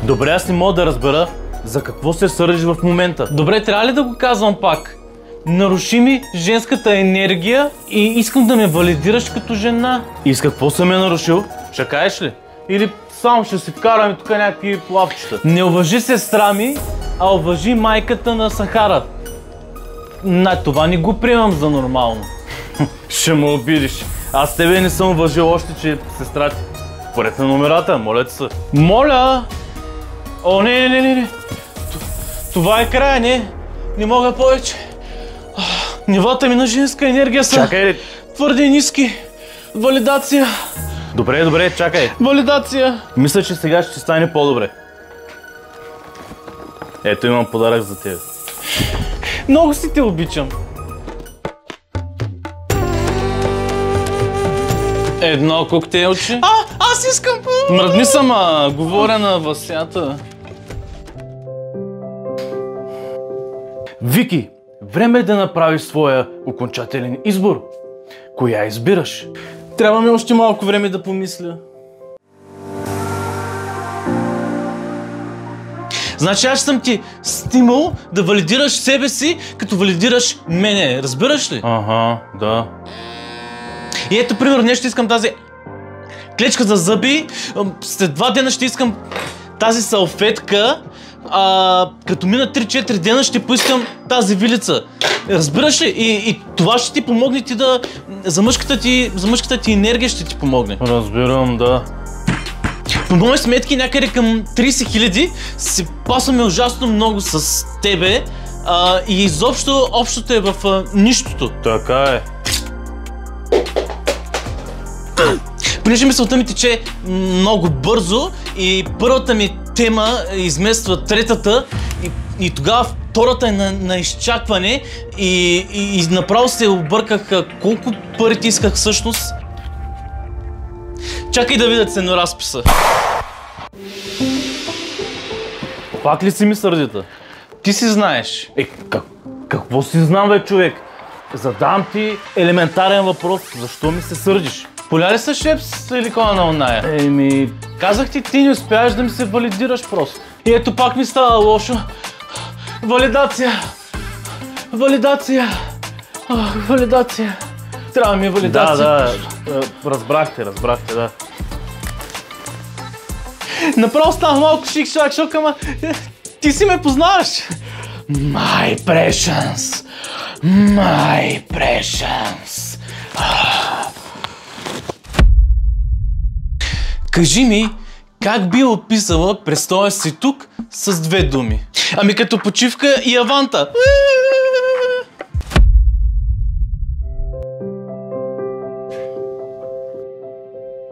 Добре, аз не мога да разбера за какво се сърдиш в момента. Добре, трябва ли да го казвам пак? Наруши ми женската енергия и искам да ме валидираш като жена. И с какво съм я нарушил? Ще кажеш ли? Или само ще си вкараме тук някакви плавчета? Не уважи сестра ми, а уважи майката на Сахара. Това не го приемам за нормално. Ще ме обидиш. Аз тебе не съм уважил още, че сестра ти. Поред на номерата, моля ти се. Моля! О, не. Това е края, не мога повече. Нивата ми на женска енергия са твърде ниски. Валидация. Добре, чакай. Валидация. Мисля, че сега ще стане по-добре. Ето имам подарък за теб. Много си те обичам. Едно коктейлче. Аз искам. Мръдни съм, говоря на Васята. Вики, време е да направиш своя окончателен избор. Коя избираш? Трябва ми още малко време да помисля. Значи аз съм ти стимул да валидираш себе си, като валидираш мене. Разбираш ли? Ага, да. И ето, примерно, днес ще искам тази клечка за зъби, след 2 дена ще искам тази салфетка, като мина 3-4 дена ще поискам тази вилица. Разбираш ли? И това ще ти помогне ти да... За мъжката ти енергия ще ти помогне. Разбирам, да. По мои сметки някъде към 30 000 се пасваме ужасно много с тебе и изобщо общото е в нищото. Така е. Понеже мисълта ми тече много бързо и първата ми тема измества третата и тогава втората е на изчакване и направо се обърках колко пари ти исках всъщност. Чакай да видя ценоразписа. Пак ли си ми сърдита? Ти си знаеш. Какво си знам, бе, човек? Задавам ти елементарен въпрос. Защо ми се сърдиш? Поля ли са шепс или кона на оная? Казах ти не успяваш да ми се валидираш просто. И ето пак ми става лошо. Валидация. Трябва ми валидация. Да. Разбрахте, да. Направо става малко шик-шак, ама ти си ме познаваш. My precious. Кажи ми, как би описала престоя си тук с 2 думи? Ами като почивка и аванта.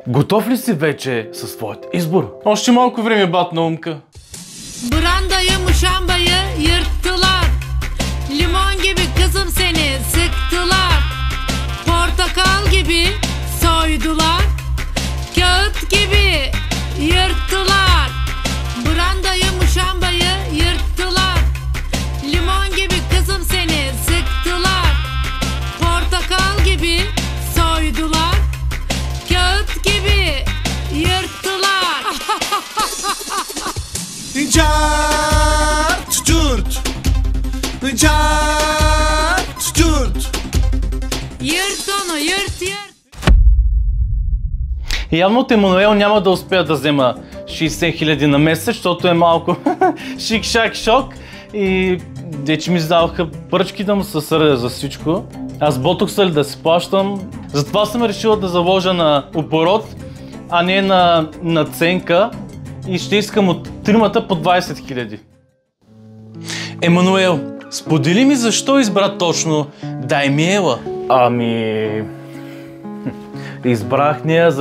Готов ли си вече със своят избор? Още малко време, батна умка. Brandayı muşambayı yırttılar. Limon gibi kızım seni sıktılar. Portakal gibi soydular. Kağıt gibi yırttılar. Brandayı muşambayı yırttılar. Limon gibi kızım seni sıktılar. Portakal gibi soydular. Kağıt gibi yırttılar. Cart curt. Yırt onu yırt. Явно от Емануел няма да успея да взема 60 000 на месец, защото е малко шик-шак-шок и вече ми задаваха пръчки да му се сърдя за всичко. Аз ботокса ли да си плащам, затова съм решила да заложа на оборот, а не на надценка и ще искам от тримата по 20 000. Емануел, сподели ми защо избра точно Даймиела? Избрах я,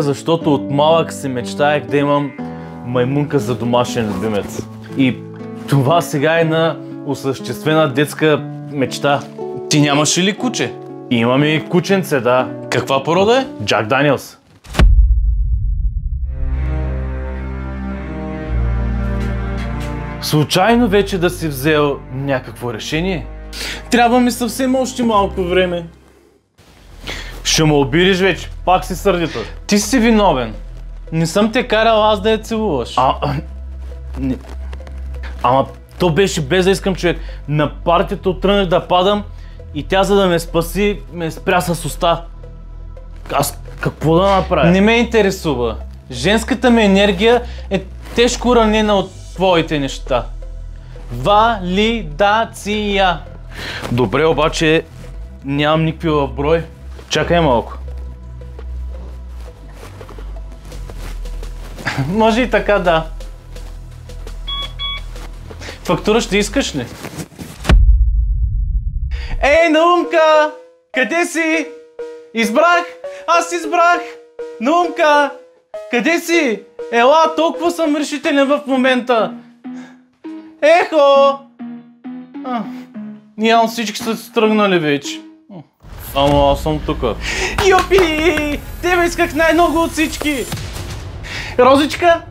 защото от малък си мечтаях да имам маймунка за домашен любимец. И това сега е на осъществена детска мечта. Ти нямаш ли куче? Имам и кученце, да. Каква порода е? Джак Даниелс. Случайно вече да си взел някакво решение? Трябва ми съвсем още малко време. Ще ме обидиш вече, пак си сърдита. Ти си виновен. Не съм те карал аз да я целуваш. Не. Ама то беше без да искам, човек. На партията тръгнах да падам и тя, за да ме спаси, ме спря с уста. Аз какво да направя? Не ме интересува. Женската ми енергия е тежко ранена от твоите неща. Валидация. Добре, обаче нямам никакви в брой. Чакай малко. Може и така, да. Фактура ще искаш ли? Ей, Наумка! Къде си? Избрах! Аз избрах! Наумка! Къде си? Ела, толкова съм решителен в момента! Ехо! Нямам, всички са тръгнали вече. Ама аз съм тука. Юпи! Тебе исках най-много от всички! Розичка,